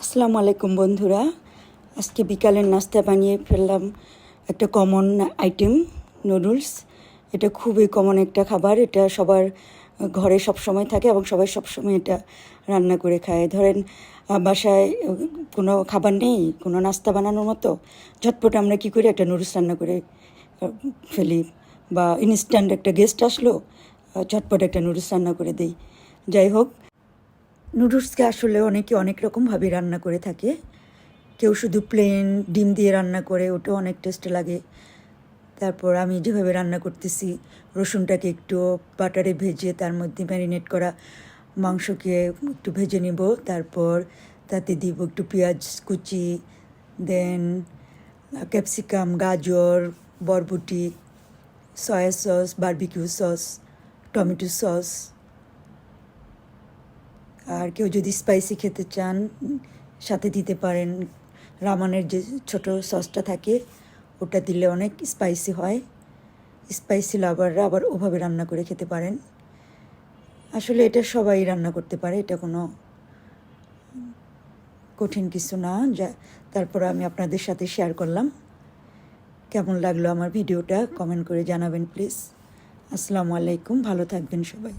আসসালামু আলাইকুম বন্ধুরা, আজকে বিকালের নাস্তা বানিয়ে ফেললাম একটা কমন আইটেম নুডলস। এটা খুবই কমন একটা খাবার, এটা সবার ঘরে সব সময় থাকে এবং সবাই সব সময় এটা রান্না করে খায়। ধরেন বাসায় কোনো খাবার নেই, কোনো নাস্তা বানানোর মতো, ঝটপট আমরা কী করি, একটা নুডলস রান্না করে ফেলি, বা ইনস্ট্যান্ট একটা গেস্ট আসলো, ঝটপট একটা নুডলস রান্না করে দিই। যাই হোক, নুডলসকে আসলে অনেকে অনেক রকমভাবে রান্না করে থাকে। কেউ শুধু প্লেন ডিম দিয়ে রান্না করে, ওটাও অনেক টেস্ট লাগে। তারপর আমি যেভাবে রান্না করতেছি, রসুনটাকে একটু বাটারে ভেজে তার মধ্যে ম্যারিনেট করা মাংসকে একটু ভেজে নিব, তারপর তাতে দিব একটু পেঁয়াজ কুচি, দেন ক্যাপসিকাম, গাজর, বরবটি, soya sauce, barbecue sauce, tomato sauce. আর কেউ যদি স্পাইসি খেতে চান সাথে দিতে পারেন রামানের যে ছোট সসটা থাকে, ওটা দিলে অনেক স্পাইসি হয়। স্পাইসি লাভাররা আবার ওভাবে রান্না করে খেতে পারেন। আসলে এটা সবাই রান্না করতে পারে, এটা কোনো কঠিন কিছু না। তারপর আমি আপনাদের সাথে শেয়ার করলাম। কেমন লাগলো আমার ভিডিওটা কমেন্ট করে জানাবেন প্লিজ। আসসালামু আলাইকুম, ভালো থাকবেন সবাই।